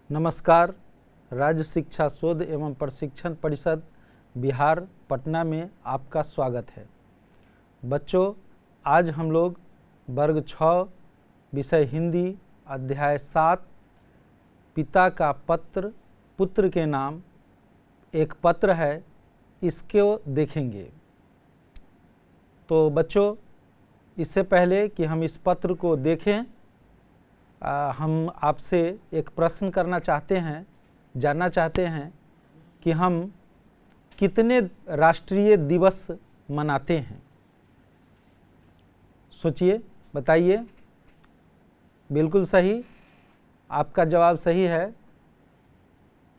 नमस्कार। राज्य शिक्षा शोध एवं प्रशिक्षण परिषद बिहार पटना में आपका स्वागत है। बच्चों, आज हम लोग वर्ग 6 विषय हिंदी अध्याय 7 पिता का पत्र पुत्र के नाम एक पत्र है, इसको देखेंगे। तो बच्चों, इससे पहले कि हम इस पत्र को देखें, हम आपसे एक प्रश्न करना चाहते हैं, जानना चाहते हैं कि हम कितने राष्ट्रीय दिवस मनाते हैं। सोचिए, बताइए। बिल्कुल सही, आपका जवाब सही है।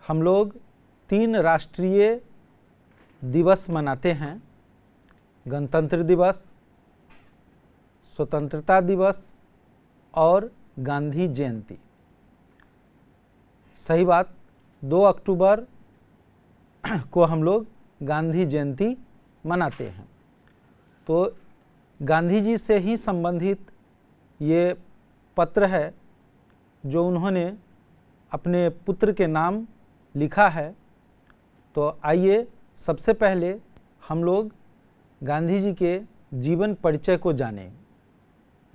हम लोग 3 राष्ट्रीय दिवस मनाते हैं: गणतंत्र दिवस, स्वतंत्रता दिवस और गांधी जयंती। सही बात, 2 अक्टूबर को हम लोग गांधी जयंती मनाते हैं। तो गांधी जी से ही संबंधित ये पत्र है जो उन्होंने अपने पुत्र के नाम लिखा है। तो आइए सबसे पहले हम लोग गांधी जी के जीवन परिचय को जानें।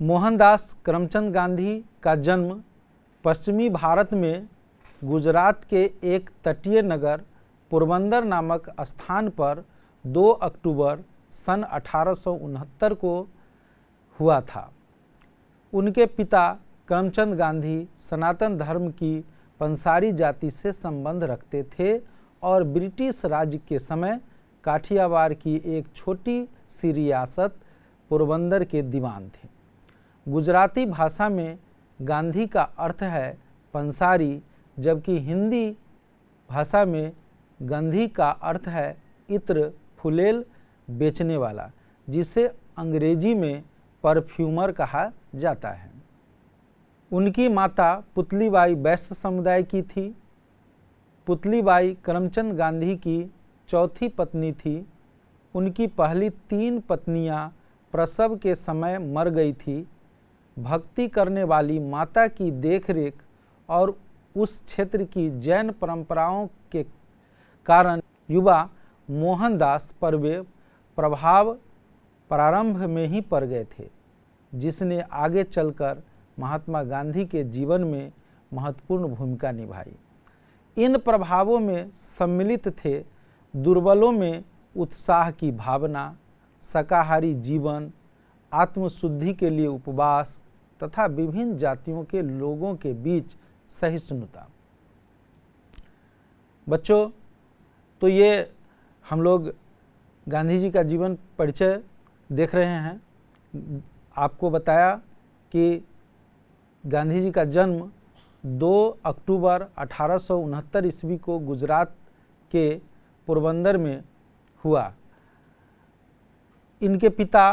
मोहनदास करमचंद गांधी का जन्म पश्चिमी भारत में गुजरात के एक तटीय नगर पोरबंदर नामक स्थान पर 2 अक्टूबर सन 1869 को हुआ था। उनके पिता करमचंद गांधी सनातन धर्म की पंसारी जाति से संबंध रखते थे और ब्रिटिश राज के समय काठियावाड़ की एक छोटी सी रियासत पोरबंदर के दीवान थे। गुजराती भाषा में गांधी का अर्थ है पंसारी, जबकि हिंदी भाषा में गंधी का अर्थ है इत्र फुलेल बेचने वाला, जिसे अंग्रेजी में परफ्यूमर कहा जाता है। उनकी माता पुतलीबाई वैश्य समुदाय की थी। पुतलीबाई करमचंद गांधी की चौथी पत्नी थी। उनकी पहली 3 पत्नियां प्रसव के समय मर गई थी। भक्ति करने वाली माता की देखरेख और उस क्षेत्र की जैन परंपराओं के कारण युवा मोहनदास पर वे प्रभाव प्रारंभ में ही पड़ गए थे, जिसने आगे चलकर महात्मा गांधी के जीवन में महत्वपूर्ण भूमिका निभाई। इन प्रभावों में सम्मिलित थे दुर्बलों में उत्साह की भावना, शाकाहारी जीवन, आत्मशुद्धि के लिए उपवास तथा विभिन्न जातियों के लोगों के बीच सहिष्णुता। बच्चों, तो ये हम लोग गांधी जी का जीवन परिचय देख रहे हैं। आपको बताया कि गांधी जी का जन्म 2 अक्टूबर 1869 ईस्वी को गुजरात के पोरबंदर में हुआ। इनके पिता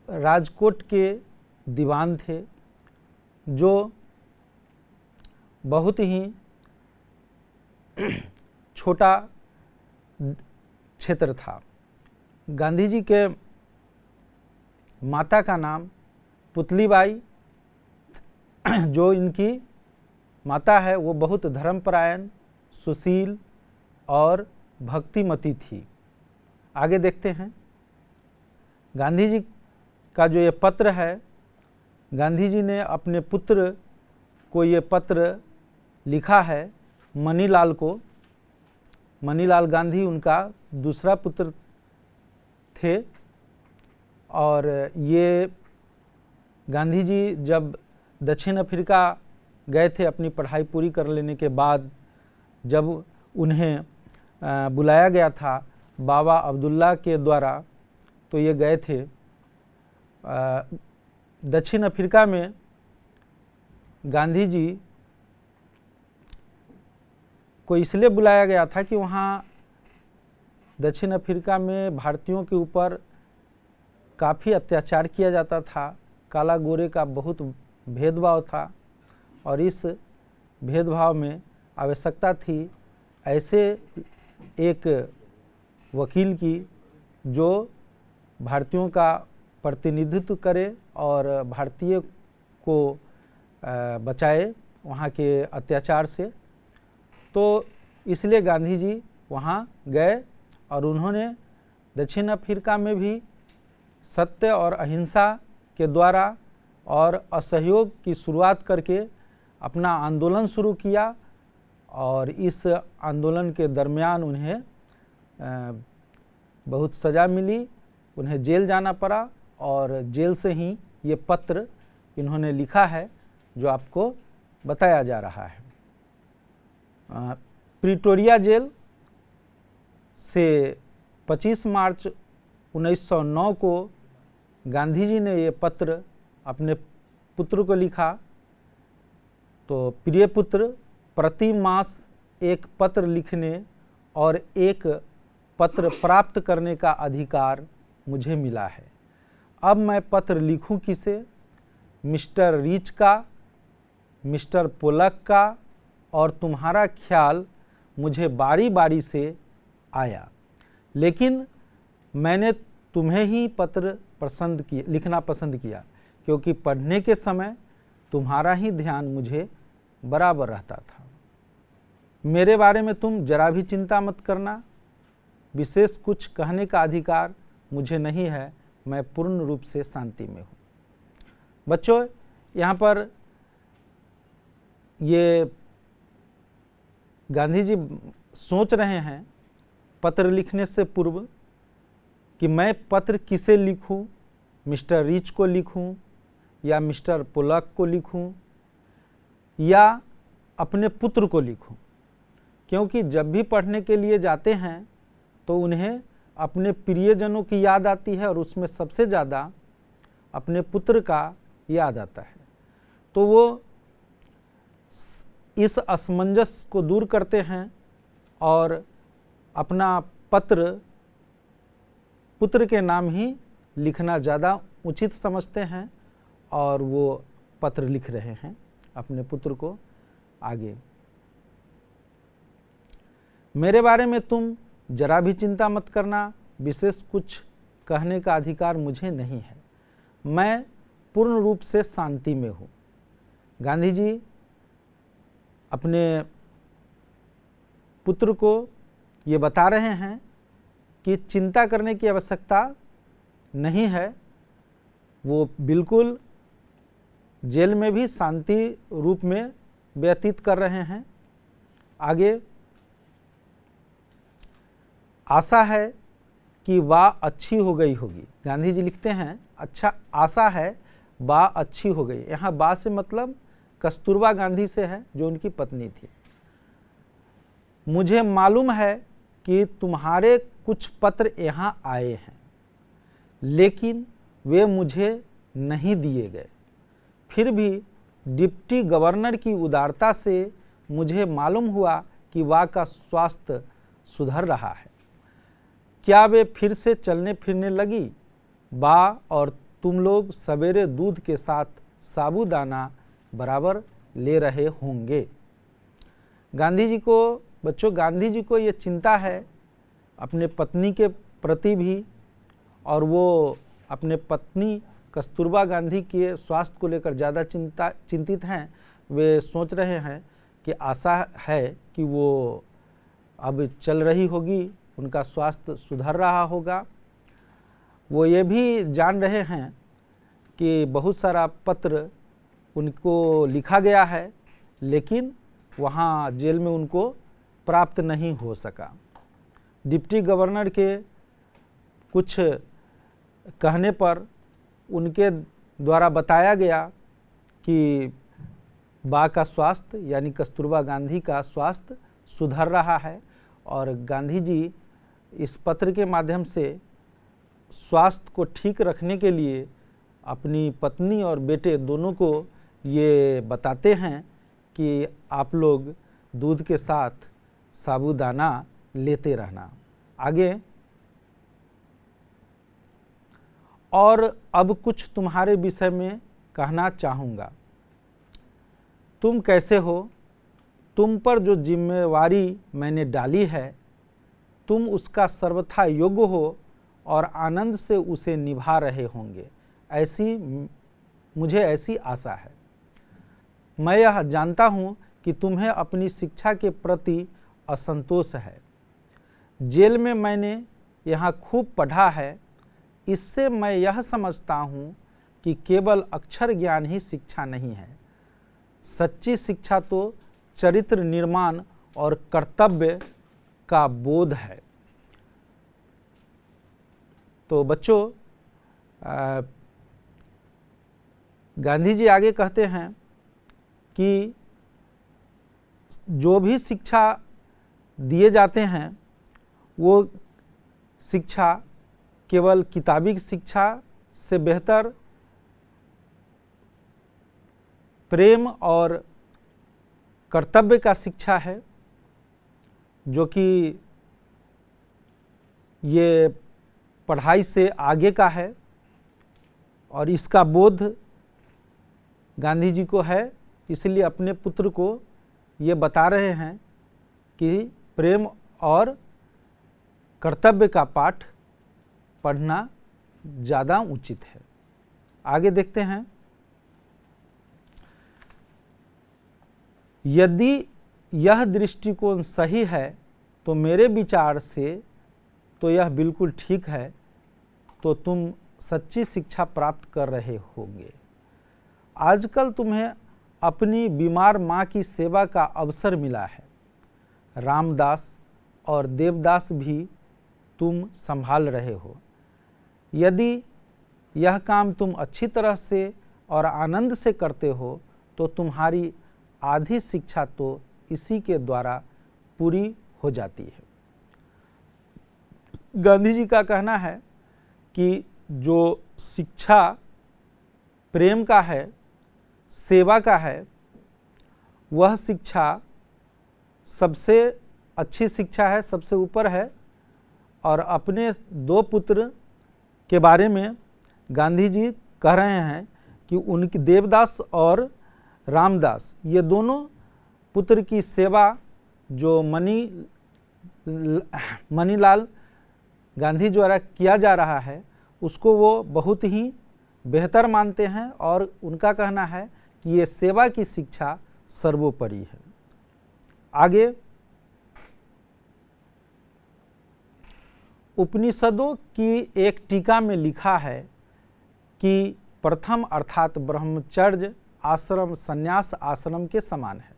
राजकोट के दीवान थे, जो बहुत ही छोटा क्षेत्र था। गांधी जी के माता का नाम पुतलीबाई, जो इनकी माता है वो बहुत धर्मपरायण, सुशील और भक्तिमती थी। आगे देखते हैं। गांधी जी का जो ये पत्र है, गांधी जी ने अपने पुत्र को ये पत्र लिखा है, मनीलाल को। मनीलाल गांधी उनका दूसरा पुत्र थे। और ये गांधी जी जब दक्षिण अफ्रीका गए थे अपनी पढ़ाई पूरी कर लेने के बाद, जब उन्हें बुलाया गया था बाबा अब्दुल्ला के द्वारा, तो ये गए थे दक्षिण अफ्रीका में। गांधी जी को इसलिए बुलाया गया था कि वहाँ दक्षिण अफ्रीका में भारतीयों के ऊपर काफ़ी अत्याचार किया जाता था। काला गोरे का बहुत भेदभाव था और इस भेदभाव में आवश्यकता थी ऐसे एक वकील की जो भारतीयों का प्रतिनिधित्व करे और भारतीय को बचाए वहाँ के अत्याचार से। तो इसलिए गांधी जी वहाँ गए और उन्होंने दक्षिण अफ्रीका में भी सत्य और अहिंसा के द्वारा और असहयोग की शुरुआत करके अपना आंदोलन शुरू किया। और इस आंदोलन के दरमियान उन्हें बहुत सज़ा मिली, उन्हें जेल जाना पड़ा और जेल से ही ये पत्र इन्होंने लिखा है जो आपको बताया जा रहा है। प्रिटोरिया जेल से 25 मार्च 1909 को गांधी जी ने ये पत्र अपने पुत्र को लिखा। तो प्रिय पुत्र, प्रति मास एक पत्र लिखने और एक पत्र प्राप्त करने का अधिकार मुझे मिला है। अब मैं पत्र लिखूं किसे? मिस्टर रीच का, मिस्टर पोलक का, और तुम्हारा ख्याल मुझे बारी बारी से आया, लेकिन मैंने तुम्हें ही पत्र लिखना पसंद किया, क्योंकि पढ़ने के समय तुम्हारा ही ध्यान मुझे बराबर रहता था। मेरे बारे में तुम जरा भी चिंता मत करना। विशेष कुछ कहने का अधिकार मुझे नहीं है, मैं पूर्ण रूप से शांति में हूँ। बच्चों, यहाँ पर ये गांधी जी सोच रहे हैं पत्र लिखने से पूर्व कि मैं पत्र किसे लिखूं, मिस्टर रीच को लिखूं या मिस्टर पोलक को लिखूं या अपने पुत्र को लिखूं। क्योंकि जब भी पढ़ने के लिए जाते हैं तो उन्हें अपने प्रियजनों की याद आती है और उसमें सबसे ज़्यादा अपने पुत्र का याद आता है। तो वो इस असमंजस को दूर करते हैं और अपना पत्र पुत्र के नाम ही लिखना ज़्यादा उचित समझते हैं और वो पत्र लिख रहे हैं अपने पुत्र को आगे। मेरे बारे में तुम जरा भी चिंता मत करना, विशेष कुछ कहने का अधिकार मुझे नहीं है, मैं पूर्ण रूप से शांति में हूँ। गांधी जी अपने पुत्र को ये बता रहे हैं कि चिंता करने की आवश्यकता नहीं है। वो बिल्कुल जेल में भी शांति रूप में व्यतीत कर रहे हैं। आगे, आशा है कि वाह अच्छी हो गई होगी। गांधी जी लिखते हैं, अच्छा आशा है वाह अच्छी हो गई। यहाँ वाह से मतलब कस्तूरबा गांधी से है, जो उनकी पत्नी थी। मुझे मालूम है कि तुम्हारे कुछ पत्र यहाँ आए हैं, लेकिन वे मुझे नहीं दिए गए। फिर भी डिप्टी गवर्नर की उदारता से मुझे मालूम हुआ कि वाह का स्वास्थ्य सुधर रहा है। क्या वे फिर से चलने फिरने लगी? वाह और तुम लोग सवेरे दूध के साथ साबूदाना बराबर ले रहे होंगे। गांधी जी को, बच्चों, गांधी जी को ये चिंता है अपने पत्नी के प्रति भी, और वो अपने पत्नी कस्तूरबा गांधी के स्वास्थ्य को लेकर ज़्यादा चिंतित हैं। वे सोच रहे हैं कि आशा है कि वो अब चल रही होगी, उनका स्वास्थ्य सुधर रहा होगा। वो ये भी जान रहे हैं कि बहुत सारा पत्र उनको लिखा गया है, लेकिन वहाँ जेल में उनको प्राप्त नहीं हो सका। डिप्टी गवर्नर के कुछ कहने पर उनके द्वारा बताया गया कि बा का स्वास्थ्य यानी कस्तूरबा गांधी का स्वास्थ्य सुधर रहा है, और गांधी जी इस पत्र के माध्यम से स्वास्थ्य को ठीक रखने के लिए अपनी पत्नी और बेटे दोनों को ये बताते हैं कि आप लोग दूध के साथ साबूदाना लेते रहना। आगे, और अब कुछ तुम्हारे विषय में कहना चाहूँगा। तुम कैसे हो? तुम पर जो जिम्मेवारी मैंने डाली है, तुम उसका सर्वथा योग्य हो और आनंद से उसे निभा रहे होंगे, मुझे ऐसी आशा है। मैं यह जानता हूँ कि तुम्हें अपनी शिक्षा के प्रति असंतोष है। जेल में मैंने यहाँ खूब पढ़ा है। इससे मैं यह समझता हूँ कि केवल अक्षर ज्ञान ही शिक्षा नहीं है। सच्ची शिक्षा तो चरित्र निर्माण और कर्तव्य का बोध है। तो बच्चों, गांधी जी आगे कहते हैं कि जो भी शिक्षा दिए जाते हैं वो शिक्षा केवल किताबी शिक्षा से बेहतर प्रेम और कर्तव्य का शिक्षा है, जो कि ये पढ़ाई से आगे का है। और इसका बोध गांधी जी को है, इसलिए अपने पुत्र को ये बता रहे हैं कि प्रेम और कर्तव्य का पाठ पढ़ना ज़्यादा उचित है। आगे देखते हैं। यदि यह दृष्टिकोण सही है तो मेरे विचार से तो यह बिल्कुल ठीक है, तो तुम सच्ची शिक्षा प्राप्त कर रहे होंगे। आजकल तुम्हें अपनी बीमार माँ की सेवा का अवसर मिला है। रामदास और देवदास भी तुम संभाल रहे हो। यदि यह काम तुम अच्छी तरह से और आनंद से करते हो तो तुम्हारी आधी शिक्षा तो इसी के द्वारा पूरी हो जाती है। गांधी जी का कहना है कि जो शिक्षा प्रेम का है, सेवा का है, वह शिक्षा सबसे अच्छी शिक्षा है, सबसे ऊपर है। और अपने दो पुत्र के बारे में गांधी जी कह रहे हैं कि उनकी देवदास और रामदास, ये दोनों पुत्र की सेवा जो मनीलाल गांधी द्वारा किया जा रहा है उसको वो बहुत ही बेहतर मानते हैं। और उनका कहना है कि ये सेवा की शिक्षा सर्वोपरि है। आगे, उपनिषदों की एक टीका में लिखा है कि प्रथम अर्थात ब्रह्मचर्य आश्रम संन्यास आश्रम के समान है।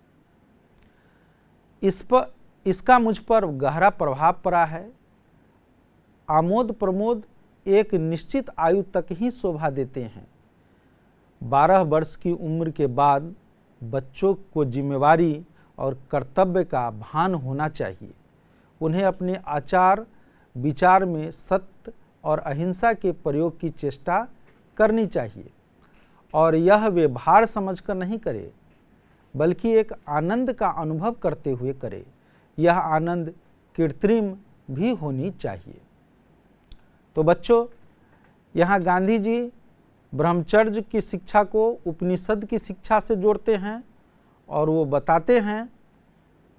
इसका मुझ पर गहरा प्रभाव पड़ा है। आमोद प्रमोद एक निश्चित आयु तक ही शोभा देते हैं। 12 वर्ष की उम्र के बाद बच्चों को जिम्मेवारी और कर्तव्य का भान होना चाहिए। उन्हें अपने आचार विचार में सत्य और अहिंसा के प्रयोग की चेष्टा करनी चाहिए। और यह वे भार समझकर नहीं करे, बल्कि एक आनंद का अनुभव करते हुए करे। यह आनंद कृत्रिम भी होनी चाहिए। तो बच्चों, यहाँ गांधी जी ब्रह्मचर्य की शिक्षा को उपनिषद की शिक्षा से जोड़ते हैं और वो बताते हैं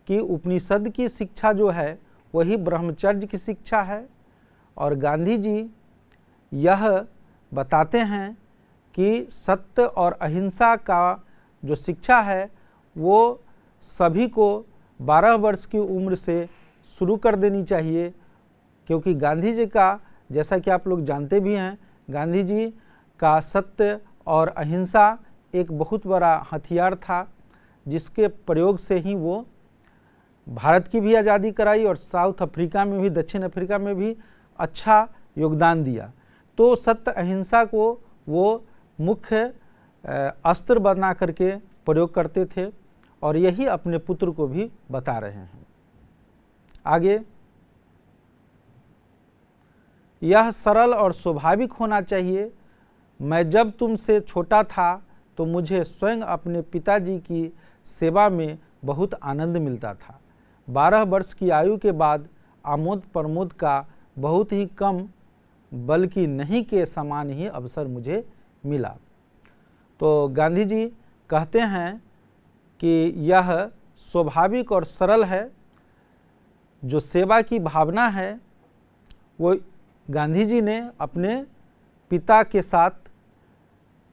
कि उपनिषद की शिक्षा जो है वही ब्रह्मचर्य की शिक्षा है। और गांधी जी यह बताते हैं कि सत्य और अहिंसा का जो शिक्षा है वो सभी को 12 वर्ष की उम्र से शुरू कर देनी चाहिए, क्योंकि गांधी जी का, जैसा कि आप लोग जानते भी हैं, गांधी जी का सत्य और अहिंसा एक बहुत बड़ा हथियार था, जिसके प्रयोग से ही वो भारत की भी आज़ादी कराई और साउथ अफ्रीका में भी, दक्षिण अफ्रीका में भी अच्छा योगदान दिया। तो सत्य अहिंसा को वो मुख्य अस्त्र बना करके प्रयोग करते थे और यही अपने पुत्र को भी बता रहे हैं। आगे, यह सरल और स्वाभाविक होना चाहिए। मैं जब तुमसे छोटा था तो मुझे स्वयं अपने पिताजी की सेवा में बहुत आनंद मिलता था। 12 वर्ष की आयु के बाद आमोद प्रमोद का बहुत ही कम, बल्कि नहीं के समान ही अवसर मुझे मिला। तो गांधी जी कहते हैं कि यह स्वाभाविक और सरल है। जो सेवा की भावना है वो गांधी जी ने अपने पिता के साथ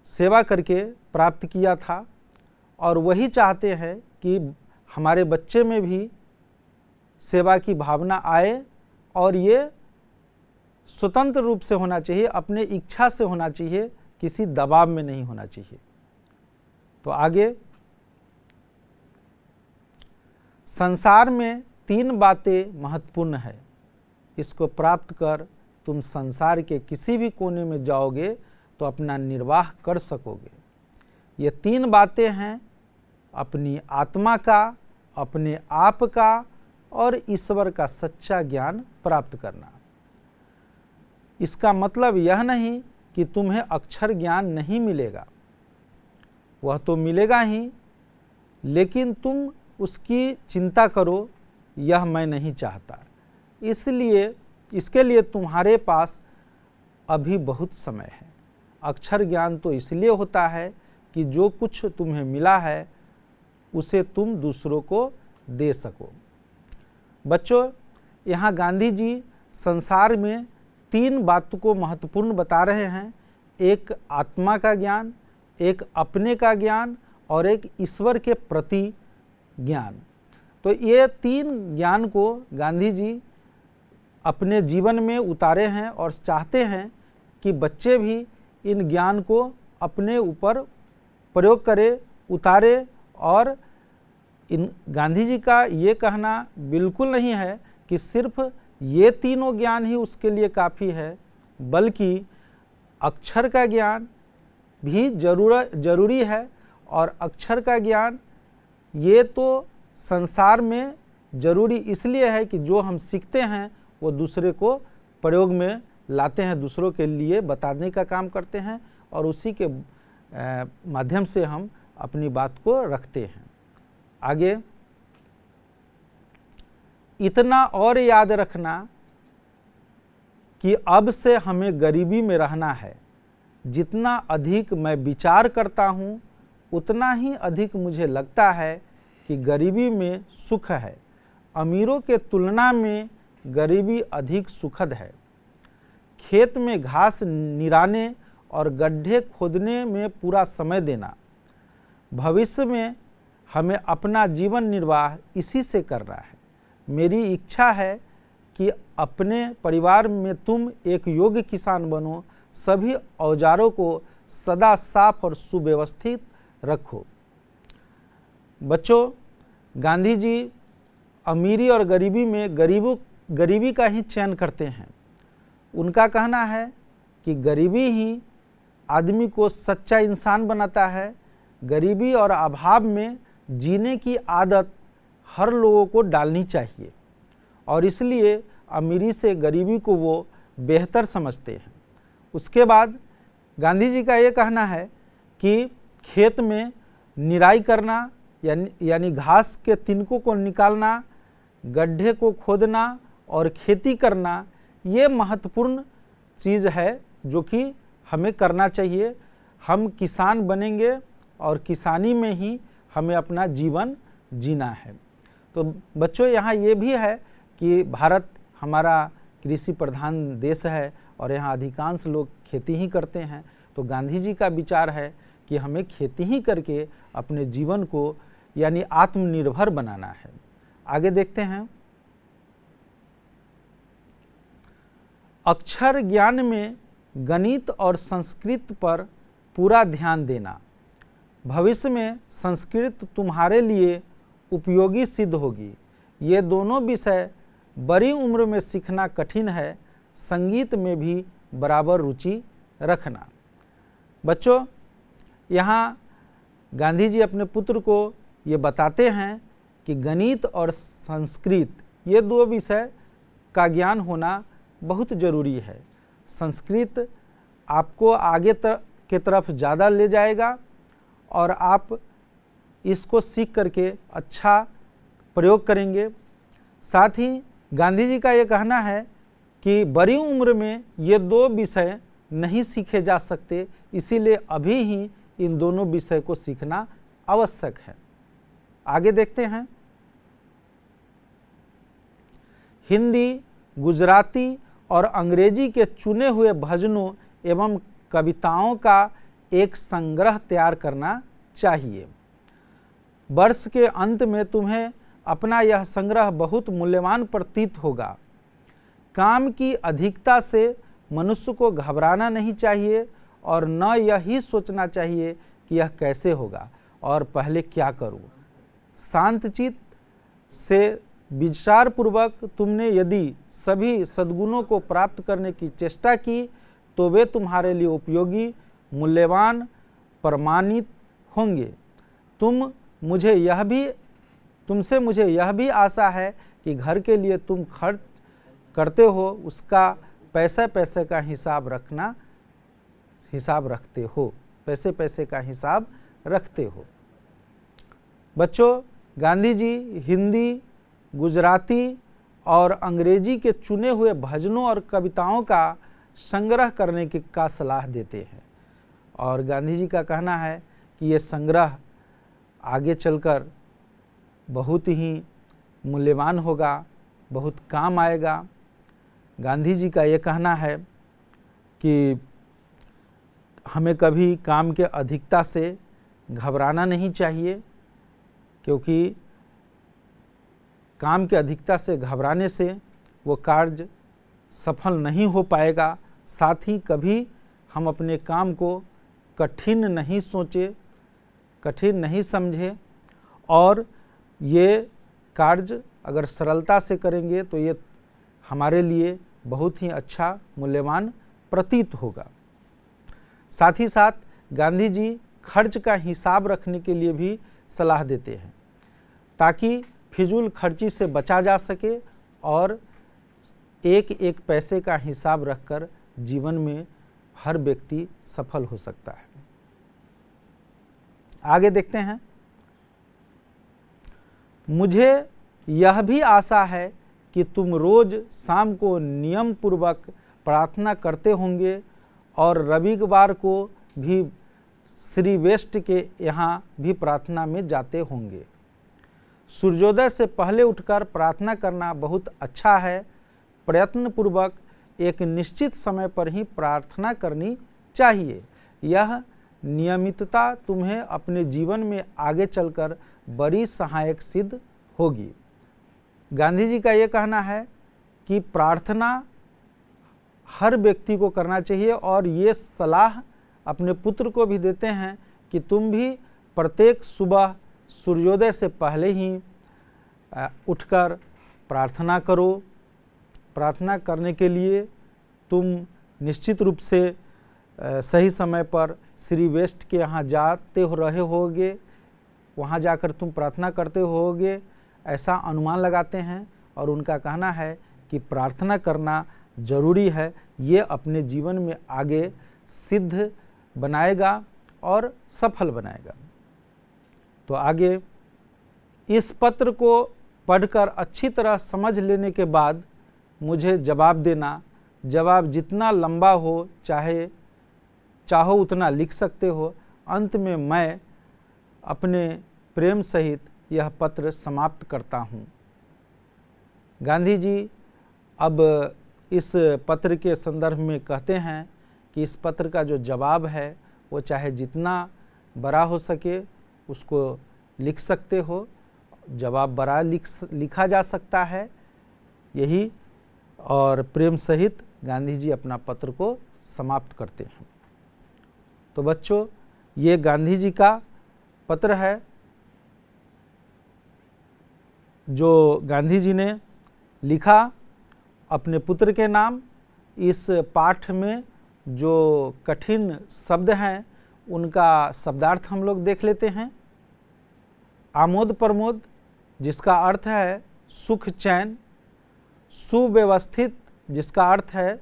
सेवा करके प्राप्त किया था। और वही चाहते हैं कि हमारे बच्चे में भी सेवा की भावना आए और ये स्वतंत्र रूप से होना चाहिए, अपने इच्छा से होना चाहिए, किसी दबाव में नहीं होना चाहिए। तो आगे, संसार में 3 बातें महत्वपूर्ण है, इसको प्राप्त कर तुम संसार के किसी भी कोने में जाओगे तो अपना निर्वाह कर सकोगे। ये 3 बातें हैं, अपनी आत्मा का, अपने आप का और ईश्वर का सच्चा ज्ञान प्राप्त करना। इसका मतलब यह नहीं कि तुम्हें अक्षर ज्ञान नहीं मिलेगा, वह तो मिलेगा ही, लेकिन तुम उसकी चिंता करो, यह मैं नहीं चाहता। इसलिए इसके लिए तुम्हारे पास अभी बहुत समय है। अक्षर ज्ञान तो इसलिए होता है कि जो कुछ तुम्हें मिला है उसे तुम दूसरों को दे सको। बच्चों, यहाँ गांधी जी संसार में 3 बातों को महत्वपूर्ण बता रहे हैं, एक आत्मा का ज्ञान, एक अपने का ज्ञान और एक ईश्वर के प्रति ज्ञान। तो ये 3 ज्ञान को गांधी जी अपने जीवन में उतारे हैं और चाहते हैं कि बच्चे भी इन ज्ञान को अपने ऊपर प्रयोग करें, उतारे। और इन गांधी जी का ये कहना बिल्कुल नहीं है कि सिर्फ ये तीनों ज्ञान ही उसके लिए काफ़ी है, बल्कि अक्षर का ज्ञान भी जरूरी है। और अक्षर का ज्ञान ये तो संसार में जरूरी इसलिए है कि जो हम सीखते हैं वो दूसरे को प्रयोग में लाते हैं, दूसरों के लिए बताने का काम करते हैं और उसी के माध्यम से हम अपनी बात को रखते हैं। आगे, इतना और याद रखना कि अब से हमें गरीबी में रहना है। जितना अधिक मैं विचार करता हूँ उतना ही अधिक मुझे लगता है कि गरीबी में सुख है। अमीरों के तुलना में गरीबी अधिक सुखद है। खेत में घास निराने और गड्ढे खोदने में पूरा समय देना। भविष्य में हमें अपना जीवन निर्वाह इसी से करना है। मेरी इच्छा है कि अपने परिवार में तुम एक योग्य किसान बनो, सभी औजारों को सदा साफ और सुव्यवस्थित रखो। बच्चों, गांधी जी अमीरी और गरीबी में गरीबी का ही चयन करते हैं। उनका कहना है कि गरीबी ही आदमी को सच्चा इंसान बनाता है। गरीबी और अभाव में जीने की आदत हर लोगों को डालनी चाहिए और इसलिए अमीरी से गरीबी को वो बेहतर समझते हैं। उसके बाद गांधी जी का ये कहना है कि खेत में निराई करना यानी घास के तिनकों को निकालना, गड्ढे को खोदना और खेती करना, ये महत्वपूर्ण चीज़ है जो कि हमें करना चाहिए। हम किसान बनेंगे और किसानी में ही हमें अपना जीवन जीना है। तो बच्चों, यहाँ ये भी है कि भारत हमारा कृषि प्रधान देश है और यहाँ अधिकांश लोग खेती ही करते हैं। तो गांधी जी का विचार है कि हमें खेती ही करके अपने जीवन को यानी आत्मनिर्भर बनाना है। आगे देखते हैं, अक्षर ज्ञान में गणित और संस्कृत पर पूरा ध्यान देना। भविष्य में संस्कृत तुम्हारे लिए उपयोगी सिद्ध होगी। ये दोनों विषय बड़ी उम्र में सीखना कठिन है। संगीत में भी बराबर रुचि रखना। बच्चों, यहाँ गांधी जी अपने पुत्र को ये बताते हैं कि गणित और संस्कृत ये 2 विषय का ज्ञान होना बहुत ज़रूरी है। संस्कृत आपको आगे के तरफ ज़्यादा ले जाएगा और आप इसको सीख करके अच्छा प्रयोग करेंगे। साथ ही गांधी जी का ये कहना है कि बड़ी उम्र में ये 2 विषय नहीं सीखे जा सकते, इसीलिए अभी ही इन दोनों विषय को सीखना आवश्यक है। आगे देखते हैं, हिंदी, गुजराती और अंग्रेजी के चुने हुए भजनों एवं कविताओं का एक संग्रह तैयार करना चाहिए। वर्ष के अंत में तुम्हें अपना यह संग्रह बहुत मूल्यवान प्रतीत होगा। काम की अधिकता से मनुष्य को घबराना नहीं चाहिए और न यही सोचना चाहिए कि यह कैसे होगा और पहले क्या करूं। शांतचित्त से विचारपूर्वक तुमने यदि सभी सद्गुणों को प्राप्त करने की चेष्टा की तो वे तुम्हारे लिए उपयोगी, मूल्यवान, प्रमाणित होंगे। तुमसे मुझे यह भी आशा है कि घर के लिए तुम खर्च करते हो उसका पैसे पैसे का हिसाब रखते हो। बच्चों, गांधी जी हिंदी, गुजराती और अंग्रेजी के चुने हुए भजनों और कविताओं का संग्रह करने का सलाह देते हैं और गांधी जी का कहना है कि ये संग्रह आगे चलकर बहुत ही मूल्यवान होगा, बहुत काम आएगा। गांधी जी का ये कहना है कि हमें कभी काम के अधिकता से घबराना नहीं चाहिए, क्योंकि काम के अधिकता से घबराने से वो कार्य सफल नहीं हो पाएगा। साथ ही कभी हम अपने काम को कठिन नहीं सोचें, कठिन नहीं समझें और ये कार्य अगर सरलता से करेंगे तो ये हमारे लिए बहुत ही अच्छा, मूल्यवान प्रतीत होगा। साथ ही साथ गांधी जी खर्च का हिसाब रखने के लिए भी सलाह देते हैं ताकि फिजूल खर्ची से बचा जा सके और एक एक पैसे का हिसाब रखकर जीवन में हर व्यक्ति सफल हो सकता है। आगे देखते हैं। मुझे यह भी आशा है कि तुम रोज शाम को नियम पूर्वक प्रार्थना करते होंगे और रविवार को भी श्री वेस्ट के यहाँ भी प्रार्थना में जाते होंगे। सूर्योदय से पहले उठकर प्रार्थना करना बहुत अच्छा है। प्रयत्न पूर्वक एक निश्चित समय पर ही प्रार्थना करनी चाहिए। यह नियमितता तुम्हें अपने जीवन में आगे चलकर बड़ी सहायक सिद्ध होगी। गांधी जी का ये कहना है कि प्रार्थना हर व्यक्ति को करना चाहिए और ये सलाह अपने पुत्र को भी देते हैं कि तुम भी प्रत्येक सुबह सूर्योदय से पहले ही उठकर प्रार्थना करो। प्रार्थना करने के लिए तुम निश्चित रूप से सही समय पर श्री वेस्ट के यहाँ जाते रहे होगे, वहाँ जाकर तुम प्रार्थना करते होगे, ऐसा अनुमान लगाते हैं और उनका कहना है कि प्रार्थना करना जरूरी है। ये अपने जीवन में आगे सिद्ध बनाएगा और सफल बनाएगा। तो आगे इस पत्र को पढ़कर अच्छी तरह समझ लेने के बाद मुझे जवाब देना। जवाब जितना लंबा हो चाहो उतना लिख सकते हो। अंत में मैं अपने प्रेम सहित यह पत्र समाप्त करता हूँ। गांधी जी अब इस पत्र के संदर्भ में कहते हैं कि इस पत्र का जो जवाब है वो चाहे जितना बड़ा हो सके उसको लिख सकते हो। जवाब बड़ा लिखा जा सकता है, यही और प्रेम सहित गांधी जी अपना पत्र को समाप्त करते हैं। तो बच्चों, ये गांधी जी का पत्र है जो गांधी जी ने लिखा अपने पुत्र के नाम। इस पाठ में जो कठिन शब्द हैं उनका शब्दार्थ हम लोग देख लेते हैं। आमोद प्रमोद, जिसका अर्थ है सुख चैन। सुव्यवस्थित, जिसका अर्थ है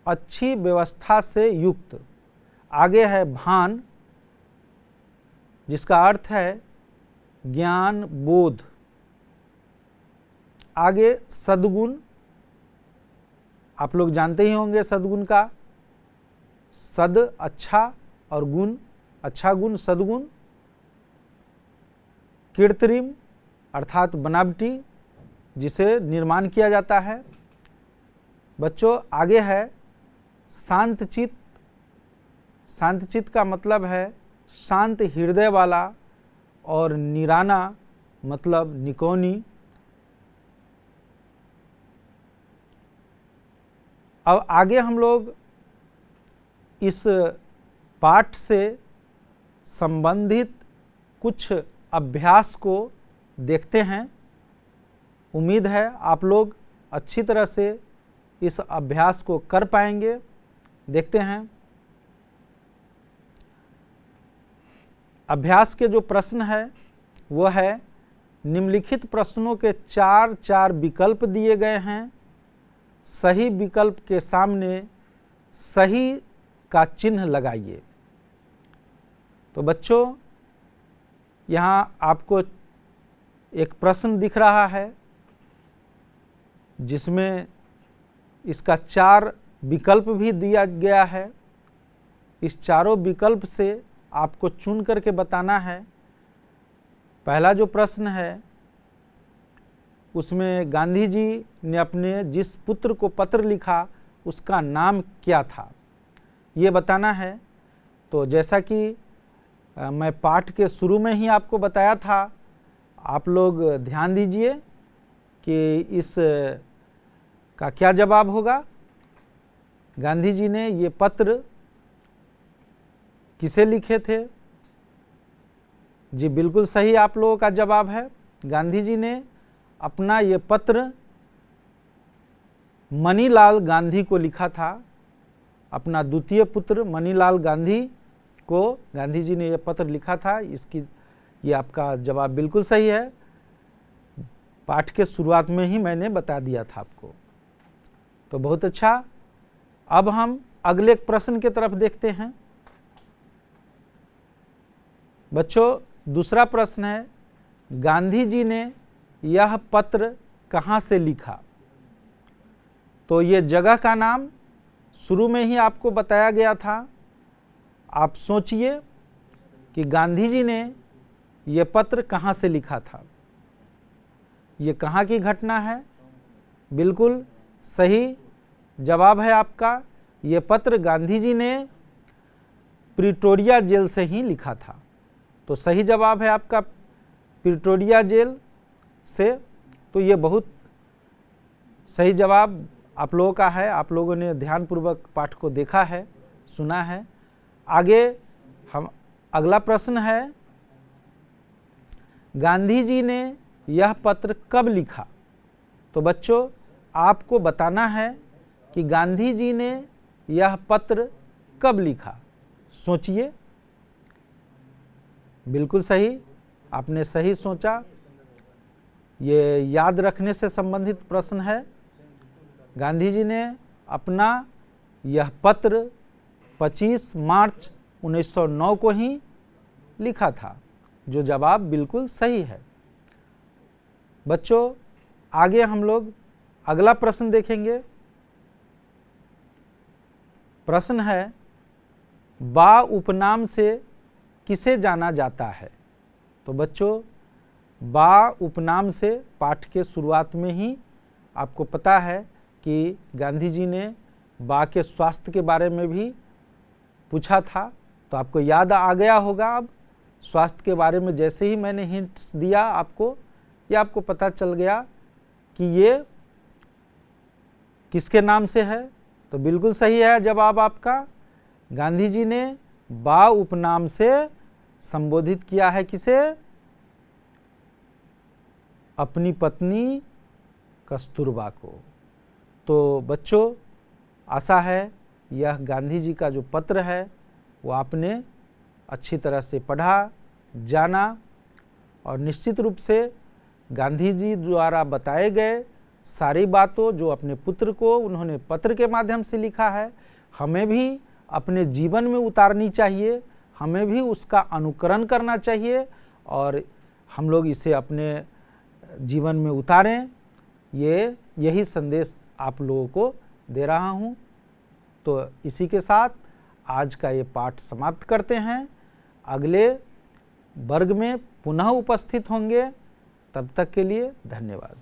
अच्छी व्यवस्था से युक्त। आगे है भान, जिसका अर्थ है ज्ञान बोध। आगे सद्गुण, आप लोग जानते ही होंगे सद्गुण का। सद अच्छा और गुण, अच्छा गुण सद्गुण। कृत्रिम अर्थात बनावटी, जिसे निर्माण किया जाता है। बच्चों, आगे है शांतचित्त। शांतचित्त का मतलब है शांत हृदय वाला, और निराना मतलब निकोनी। अब आगे हम लोग इस पाठ से संबंधित कुछ अभ्यास को देखते हैं। उम्मीद है आप लोग अच्छी तरह से इस अभ्यास को कर पाएंगे। देखते हैं अभ्यास के जो प्रश्न है वो है, निम्नलिखित प्रश्नों के 4 विकल्प दिए गए हैं। सही विकल्प के सामने सही का चिन्ह लगाइए। तो बच्चों यहाँ आपको एक प्रश्न दिख रहा है जिसमें इसका 4 विकल्प भी दिया गया है। इस चारों विकल्प से आपको चुन करके बताना है। पहला जो प्रश्न है उसमें गांधी जी ने अपने जिस पुत्र को पत्र लिखा उसका नाम क्या था, ये बताना है। तो जैसा कि मैं पाठ के शुरू में ही आपको बताया था, आप लोग ध्यान दीजिए कि इस का क्या जवाब होगा। गांधी जी ने ये पत्र किसे लिखे थे? जी बिल्कुल सही आप लोगों का जवाब है। गांधी जी ने अपना ये पत्र मनीलाल गांधी को लिखा था। अपना द्वितीय पुत्र मनीलाल गांधी को गांधी जी ने यह पत्र लिखा था। ये आपका जवाब बिल्कुल सही है। पाठ के शुरुआत में ही मैंने बता दिया था आपको। तो बहुत अच्छा। अब हम अगले प्रश्न की तरफ देखते हैं। बच्चों दूसरा प्रश्न है, गांधी जी ने यह पत्र कहाँ से लिखा? तो ये जगह का नाम शुरू में ही आपको बताया गया था। आप सोचिए कि गांधी जी ने ये पत्र कहाँ से लिखा था। ये कहाँ की घटना है? बिल्कुल सही जवाब है आपका। ये पत्र गांधी जी ने प्रिटोरिया जेल से ही लिखा था। तो सही जवाब है आपका प्रिटोरिया जेल से। तो ये बहुत सही जवाब आप लोगों का है। आप लोगों ने ध्यानपूर्वक पाठ को देखा है, सुना है। आगे हम अगला प्रश्न है, गांधी जी ने यह पत्र कब लिखा? तो बच्चों आपको बताना है कि गांधी जी ने यह पत्र कब लिखा। सोचिए। बिल्कुल सही, आपने सही सोचा। ये याद रखने से संबंधित प्रश्न है। गांधी जी ने अपना यह पत्र 25 मार्च 1909 को ही लिखा था, जो जवाब बिल्कुल सही है। बच्चों आगे हम लोग अगला प्रश्न देखेंगे। प्रश्न है, बा उपनाम से किसे जाना जाता है? तो बच्चों बा उपनाम से पाठ के शुरुआत में ही आपको पता है कि गांधी जी ने बा के स्वास्थ्य के बारे में भी पूछा था। तो आपको याद आ गया होगा। अब स्वास्थ्य के बारे में जैसे ही मैंने हिंट्स दिया आपको, ये आपको पता चल गया कि ये किसके नाम से है। तो बिल्कुल सही है जवाब आपका। गांधी जी ने बा उपनाम से संबोधित किया है किसे? अपनी पत्नी कस्तूरबा को। तो बच्चों आशा है यह गांधी जी का जो पत्र है वो आपने अच्छी तरह से पढ़ा, जाना और निश्चित रूप से गांधी जी द्वारा बताए गए सारी बातों जो अपने पुत्र को उन्होंने पत्र के माध्यम से लिखा है, हमें भी अपने जीवन में उतारनी चाहिए। हमें भी उसका अनुकरण करना चाहिए और हम लोग इसे अपने जीवन में उतारें। यही संदेश आप लोगों को दे रहा हूँ। तो इसी के साथ आज का ये पाठ समाप्त करते हैं। अगले वर्ग में पुनः उपस्थित होंगे। तब तक के लिए धन्यवाद।